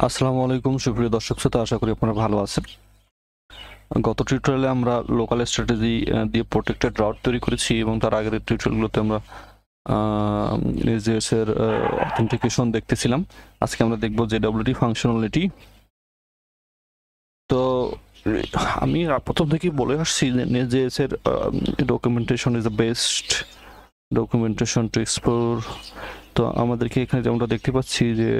আসসালামু আলাইকুম সুপ্রিয় দর্শক শ্রোতা, আশা করি আপনারা ভালো আছেন। গত টিউটোরিয়ালে আমরা লোকাল স্ট্র্যাটেজি দিয়ে প্রোটেক্টেড রাউট তৈরি করেছি এবং তার আগের টিউটোরিয়ালগুলোতে আমরা NestJs এর অথেন্টিকেশন দেখতেছিলাম। আজকে আমরা দেখব জেডব্লিউটি ফাংশনালিটি। তো আমি প্রথম থেকেই বলে আসছি যে NestJs এর documentation is the best documentation to explore. তো আমাদেরকে এখানে যেমনটা দেখতে পাচ্ছি যে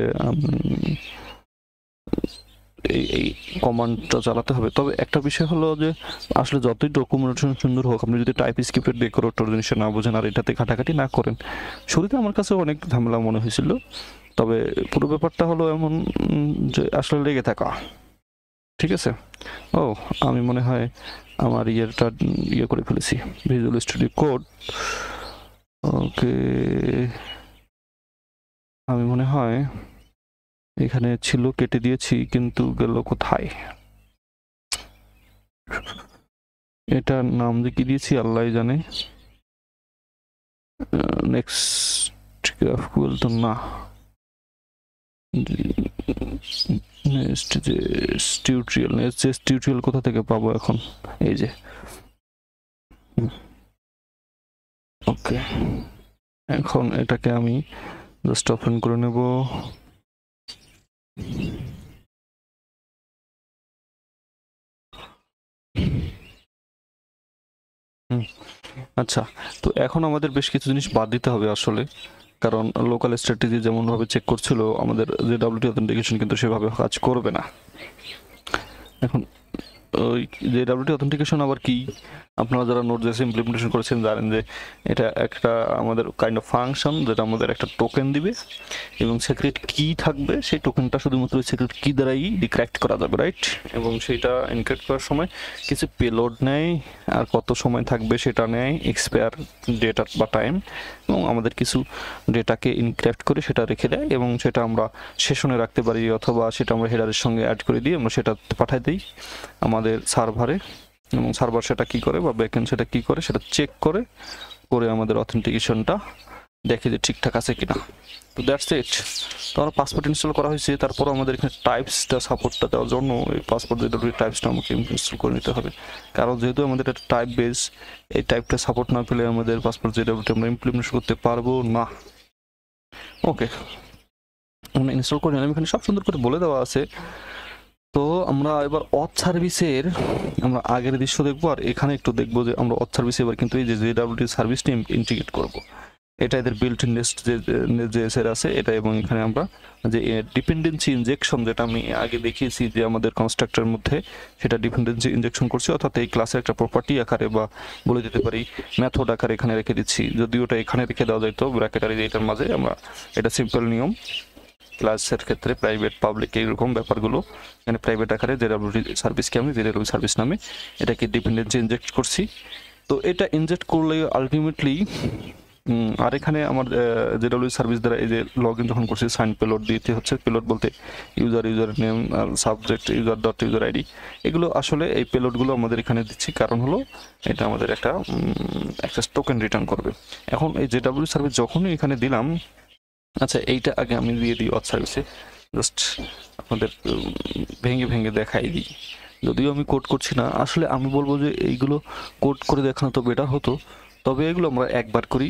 এই কমান্ডটা চালাতে হবে। তবে একটা বিষয় হলো যে আসলে যতই ডকুমেন্টেশন সুন্দর হোক, আপনি যদি টাইপ স্ক্রিপ্টের ডেকোরেটর জিনিসটা না বোঝেন আর এটাতে ঘাটাঘাটি না করেন, শুরুতে আমার কাছে অনেক ঝামেলা মনে হয়েছিল। তবে পুরো ব্যাপারটা হলো এমন যে আসলে লেগে থাকা, ঠিক আছে। ও আমি মনে হয় আমার ইয়ে করে ফেলেছি, ভিজুয়াল স্টুডিও কোড। ওকে, আমি মনে হয় এখানে ছিল, কেটে দিয়েছি, কিন্তু গেল কোথায়? এটার নাম যে কি দিয়েছি আল্লাহ জানে। নেক্সট গ্রাফকুয়েল তো না, নেস্টজেস টিউটোরিয়াল কোথা থেকে পাবো এখন? এই যে, ওকে, এখন এটাকে আমি জাস্ট ওপেন করে নেব। আচ্ছা, তো এখন আমাদের বেশ কিছু জিনিস বাদ দিতে হবে আসলে, কারণ লোকাল স্ট্র্যাটেজি যেমনভাবে চেক করছিল আমাদের যে ডাব্লিউটি অথেন্টিকেশন কিন্তু সেভাবে কাজ করবে না। এখন ওই যে ডাব্লিউটি অথেন্টিকেশন আবার কি, আপনারা যারা নোড.js ইমপ্লিমেন্টেশন করেছেন জানেন যে এটা একটা আমাদের কাইন্ড অফ ফাংশন যেটা আমাদের একটা টোকেন দিবে এবং সিক্রেট কি থাকবে, সেই টোকেনটা শুধুমাত্র ওই সিক্রেট কি দ্বারাই ডিক্রাইক্ট করা যাবে, রাইট? এবং সেটা এনক্রিপ্ট করার সময় কিছু পেলোড নেয়, আর কত সময় থাকবে সেটা নেয়, এক্সপায়ার ডেটা বা টাইম, এবং আমাদের কিছু ডেটাকে ইনক্রিপ্ট করে সেটা রেখে দেয় এবং সেটা আমরা সেশনে রাখতে পারি, অথবা সেটা আমরা হেডারের সঙ্গে অ্যাড করে দিয়ে আমরা সেটা পাঠাই দিই আমাদের সার্ভারে, এবং সার্ভার সেটা কি করে বা ব্যাকএন্ড সেটা কি করে সেটা চেক করে আমাদের অথেন্টিকেশনটা দেখে যে ঠিকঠাক আছে কিনা। তো দ্যাটস ইট। তো আমার পাসপোর্ট ইনস্টল করা হয়েছে, তারপর আমাদের এখানে টাইপসটা সাপোর্টটা দেওয়ার জন্য এই পাসপোর্ট জেডব্লিউটি টাইপসটা আমাকে ইনস্টল করে নিতে হবে, কারণ যেহেতু আমাদের একটা টাইপ বেস, এই টাইপটা সাপোর্ট না পেলে আমাদের পাসপোর্ট জেডব্লিউটি আমরা ইমপ্লিমেন্ট করতে পারবো না। ওকে, আমরা ইনস্টল করে নিলাম, এখানে সব সুন্দর করে বলে দেওয়া আছে। তো আমরা এবার অথ সার্ভিসের আমরা আগের দৃশ্য দেখবো, আর এখানে একটু দেখবো যে আমরা অথ সার্ভিসে এবার কিন্তু এই যে জেডব্লিউটি সার্ভিসটা ইন্টিগ্রেট করব। এটা এদের বিল্ট ইন নেস্ট.js এর আছে এটা, এবং এখানে আমরা যে ডিপেন্ডেন্সি ইনজেকশন যেটা আমি আগে দেখিয়েছি যে আমাদের কনস্ট্রাক্টরের মধ্যে, সেটা ডিপেন্ডেন্সি ইনজেকশন করছি, অর্থাৎ এই ক্লাসের একটা প্রপার্টি আকারে বা বলে দিতে পারি মেথড আকারে এখানে রেখে দিচ্ছি। যদিও ওটা এখানে রেখে দেওয়া যেত ব্র্যাকেট আর এটার মাঝে, আমরা এটা সিম্পল নিয়ম ক্লাসের ক্ষেত্রে প্রাইভেট পাবলিক এইরকম ব্যাপারগুলো এখানে প্রাইভেট আকারে জেডব্লিউটি সার্ভিসকে আমি জেডব্লিউটি সার্ভিস নামে এটাকে ডিপেন্ডেন্সি ইনজেক্ট করছি। তো এটা ইনজেক্ট করলে আলটিমেটলি আর এখানে আমার জেডব্লিউটি সার্ভিস দ্বারা এই যে লগ ইন যখন করছি সাইন পেলোড দিতে হচ্ছে। পেলোড বলতে user name, subject, user dot user ID, এগুলো আসলে এই পেলোডগুলো আমাদের এখানে দিচ্ছি, কারণ হলো এটা আমাদের একটা অ্যাক্সেস টোকেন রিটার্ন করবে। এখন এই জেডব্লিউটি সার্ভিস যখনই এখানে দিলাম, আচ্ছা এইটা আগে আমি দিয়ে দিই অথ সার্ভিসে, জাস্ট আপনাদের ভেঙে ভেঙে দেখাই দিই। যদিও আমি কোড করছি না, আসলে আমি বলবো যে এইগুলো কোড করে দেখানো তো বেটার হতো, তবে এগুলো আমরা একবার করি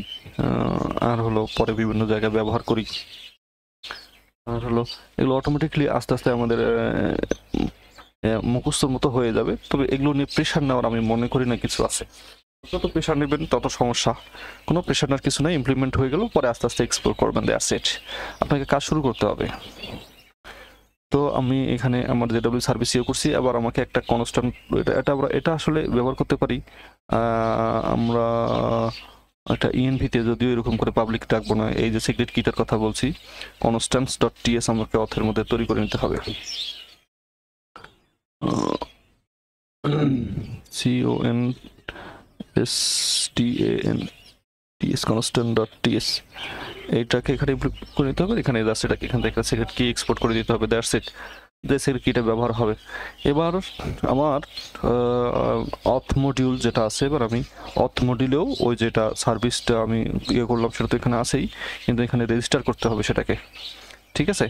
আর হলো পরে বিভিন্ন জায়গায় ব্যবহার করি, আর হলো এগুলো অটোমেটিকলি আস্তে আস্তে আমাদের মুখস্থর মতো হয়ে যাবে। তবে এগুলো নিয়ে প্রেশার নেওয়ার আমি মনে করি না কিছু আছে, যত প্রেশার নেবেন তত সমস্যা। কোনো প্রেশার নেওয়ার কিছু নাই, ইমপ্লিমেন্ট হয়ে গেল, পরে আস্তে আস্তে এক্সপ্লোর করবেন, দ্যাটস ইট। আপনাকে কাজ শুরু করতে হবে। তো আমি এখানে আমার জেডব্লিউ সার্ভিস ইয়ে করছি, আবার আমাকে একটা কনস্ট্যান্ট এটা আসলে ব্যবহার করতে পারি আমরা একটা ইএনভিতে, যদিও এরকম করে পাবলিক রাখবো না। এই যে সিক্রেট কিটার কথা বলছি, কনস্ট্যান্টস ডট টিএস আমাকে অথের মধ্যে তৈরি করে নিতে হবে। CONSTANT কনস্ট্যান্ট ডট টিএস, এইটাকে এখানে করে নিতে হবে। এখানে জাস্ট এটাকে এখান থেকে সিক্রেট কি এক্সপোর্ট করে দিতে হবে, দ্যাটস ইট। যে সিক্রেট কিটা ব্যবহার হবে। এবার আমার অথ মডিউল যেটা আছে, এবার আমি অথ মডিউলেও ওই যেটা সার্ভিসটা আমি ইয়ে করলাম সেটা তো এখানে আছেই, কিন্তু এখানে রেজিস্টার করতে হবে সেটাকে, ঠিক আছে।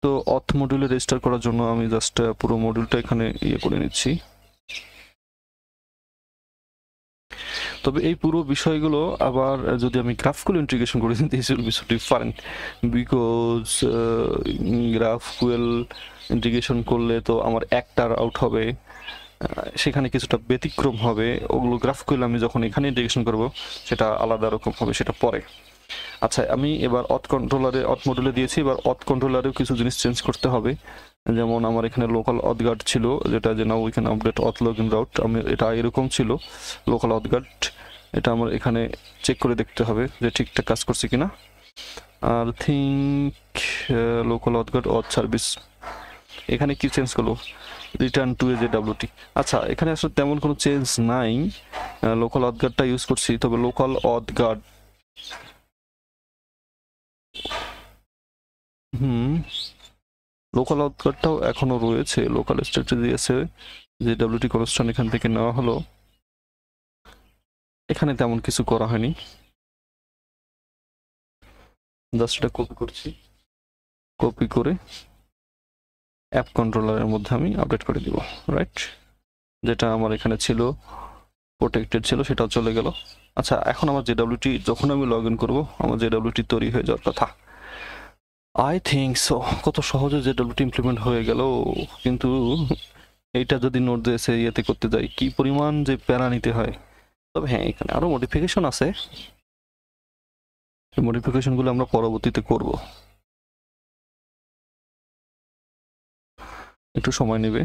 তো অথ মডিউলে রেজিস্টার করার জন্য আমি জাস্ট পুরো মডিউলটা এখানে ইয়ে করে নিচ্ছি। তবে এই পুরো বিষয়গুলো আবার যদি আমি গ্রাফকুয়েল ইন্টিগ্রেশন করি, this will be so different, because GraphQL integration করলে তো আমার একটার আউট হবে, সেখানে কিছুটা ব্যতিক্রম হবে। ওগুলো গ্রাফকুয়েল আমি যখন এখানে ইন্টিগ্রেশন করব সেটা আলাদা রকম হবে, সেটা পরে। আচ্ছা, আমি এবার অথ মডুলে দিয়েছি, এবার অথ কন্ট্রোলারেও কিছু জিনিস চেঞ্জ করতে হবে। যেমন আমার এখানে লোকাল অথ গার্ড ছিল, যেটা যে now we can update auth login route, আমি এটা এরকম ছিল লোকাল অথ গার্ড, এটা আমার এখানে চেক করে দেখতে হবে যে ঠিকঠাক কাজ করছে কিনা। আর থিঙ্ক লোকাল অথ গার্ড অথ সার্ভিস, এখানে কি চেঞ্জ করলো, রিটার্ন টু এ জেডব্লিউটি। আচ্ছা, এখানে আসলে তেমন কোনো চেঞ্জ নাই, লোকাল অথ গার্ডটা ইউজ করছি। তবে লোকাল অথ গার্ড লোকাল অথ গার্ডটাও এখনো রয়েছে, লোকাল স্ট্র্যাটেজি আছে, জেডব্লিউটি কনস্ট্যান্ট এখান থেকে নেওয়া হলো, এখানে তেমন কিছু করা হয়নি, জাস্ট এটা কপি করছি, কপি করে অ্যাপ কন্ট্রোলারের মধ্যে আমি আপডেট করে দিব, রাইট। যেটা আমার এখানে ছিল প্রোটেক্টেড ছিল সেটাও চলে গেল। আচ্ছা, এখন আমার জেডব্লিউটি যখন আমি লগ ইন করবো আমার জেডব্লিউটি তৈরি হয়ে যাওয়ার কথা, আই থিঙ্ক সো। কত সহজে জেডব্লিউটি ইমপ্লিমেন্ট হয়ে গেল, কিন্তু এইটা যদি নোট জেএস ইয়েতে করতে যাই কি পরিমাণ যে প্যারা নিতে হয়। তবে হ্যাঁ, এখানে আরো মডিফিকেশন আছে, এই মডিফিকেশনগুলো আমরা পরবর্তীতে করব, একটু সময় নেবে।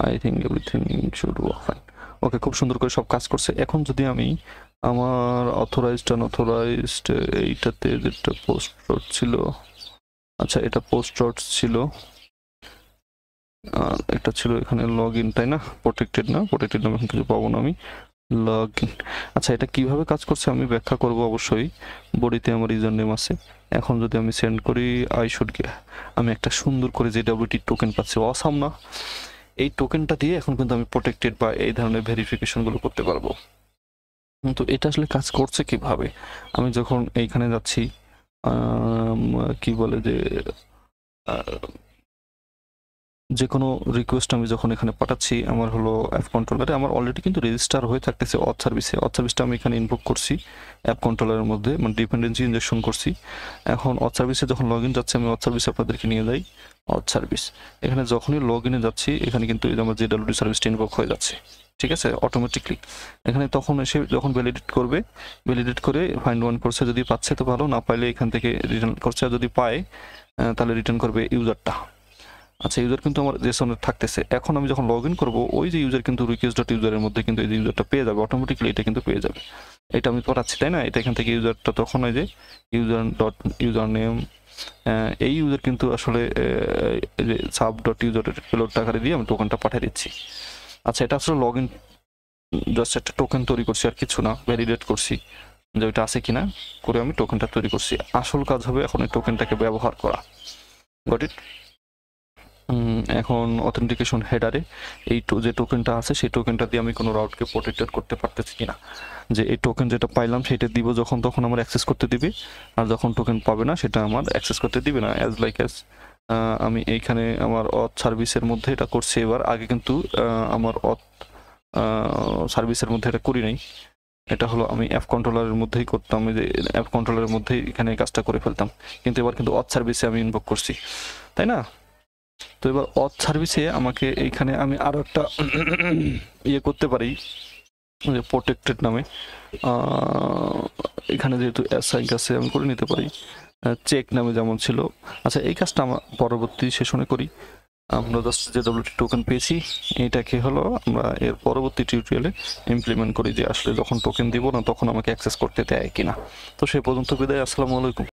I think everything should work fine. Okay, খুব সুন্দর করে সব কাজ করছে। এখন যদি আমি আমার অথরাইজড আনঅথরাইজড এইটাতে যেটা পোস্ট রোড ছিল, আচ্ছা এটা পোস্ট রোড ছিল, আর একটা ছিল এখানে লগ ইন, তাই না? প্রোটেক্টেড না, প্রোটেক্টেড নামে এখন কিছু পাবো না আমি, লগ ইন। আচ্ছা, এটা কিভাবে কাজ করছে আমি ব্যাখ্যা করব অবশ্যই, বডিতে আমার ইউজার নেম আছে। এখন যদি আমি সেন্ড করি আই শুড গেট, আমি একটা সুন্দর করে জেডব্লিউটি টোকেন পাচ্ছি, অসাম না? এই টোকেনটা দিয়ে এখন কিন্তু আমি প্রোটেক্টেড বা এই ধরনের ভেরিফিকেশনগুলো করতে পারবো। তো এটা আসলে কাজ করছে কিভাবে, আমি যখন এইখানে যাচ্ছি কি বলে যে কোনো রিকোয়েস্ট আমি যখন এখানে পাঠাচ্ছি আমার হলো অ্যাপ কন্ট্রোলারে, আমার অলরেডি কিন্তু রেজিস্টার হয়ে থাকতেছে অথ সার্ভিসে। অথ সার্ভিসটা আমি এখানে ইনভোক করছি অ্যাপ কন্ট্রোলারের মধ্যে, মানে ডিপেন্ডেন্সি ইনজেকশন করছি। এখন অথ সার্ভিসে যখন লগ ইন যাচ্ছে, আমি অথ সার্ভিসে আপনাদেরকে নিয়ে যাই, অথ সার্ভিস এখানে যখনই লগ ইনে যাচ্ছি এখানে কিন্তু আমার জেডব্লিউটি সার্ভিসটা ইনভোক হয়ে যাচ্ছে, ঠিক আছে, অটোমেটিকলি। এখানে তখন এসে যখন ভ্যালিডেট করবে, ভ্যালিডেট করে ফাইন্ড ওয়ান করছে, যদি পাচ্ছে তো ভালো, না পাইলে এখান থেকে রিটার্ন করছে, আর যদি পায় তাহলে রিটার্ন করবে ইউজারটা। আচ্ছা, ইউজার কিন্তু আমার জেসনে থাকতেছে। এখন আমি যখন লগ ইন করবো ওই যে ইউজার কিন্তু রিকোয়েস্ট ডট ইউজারের মধ্যে কিন্তু এই যে ইউজারটা পেয়ে যাবে অটোমেটিকলি, এটা কিন্তু পেয়ে যাবে। এটা আমি পড়াচ্ছি, তাই না? এটা এখান থেকে ইউজারটা তখন ওই যে ইউজার ডট ইউজার নেম, এই ইউজার কিন্তু আসলে যে সাব ডট ইউজারের পেলোড আকারে দিয়ে আমি টোকেনটা পাঠিয়ে দিচ্ছি। আচ্ছা, এটা আসলে লগ ইন জাস্ট একটা টোকেন তৈরি করছি, আর কিছু না, ভ্যালিডেট করছি যে ওইটা আছে কিনা, করে আমি টোকেনটা তৈরি করছি। আসল কাজ হবে এখন এই টোকেনটাকে ব্যবহার করা, গট ইট। এখন অথেন্টিকেশন হেডারে এই যে টোকেনটা আছে সেই টোকেনটা দিয়ে আমি কোনো রাউটকে প্রোটেক্টেড করতে পারতেছি কিনা, যে এই টোকেন যেটা পাইলাম সেটা দিব যখন তখন আমার অ্যাক্সেস করতে দিবে, আর যখন টোকেন পাবে না সেটা আমার অ্যাক্সেস করতে দিবে না। অ্যাজ লাইক অ্যাজ আমি এইখানে আমার অথ সার্ভিসের মধ্যে এটা করছি এবার, আগে কিন্তু আমার অথ সার্ভিসের মধ্যে এটা করি নাই, এটা হলো আমি অ্যাপ কন্ট্রোলারের মধ্যেই করতাম, যে অ্যাপ কন্ট্রোলারের মধ্যেই এখানে কাজটা করে ফেলতাম, কিন্তু এবার কিন্তু অথ সার্ভিসে আমি ইনভোক করছি, তাই না? তো এবার অথ সার্ভিসে আমাকে এইখানে আমি আরো একটা ইয়ে করতে পারি, যে প্রোটেক্টেড নামে এখানে যেহেতু অ্যাসাইন আছে আমি করে নিতে পারি, চেক নামে যেমন ছিল। আচ্ছা, এই কাজটা আমরা পরবর্তী সেশনে করি। আমরা জাস্ট যে ডব্লিউটি টোকেন পেয়েছি এইটাকে হলো আমরা এর পরবর্তী টিউটোরিয়ালে ইমপ্লিমেন্ট করি, যে আসলে যখন টোকেন দিব না তখন আমাকে অ্যাক্সেস করতে দেয় কিনা। তো সেই পর্যন্ত বিদায়, আসসালামু আলাইকুম।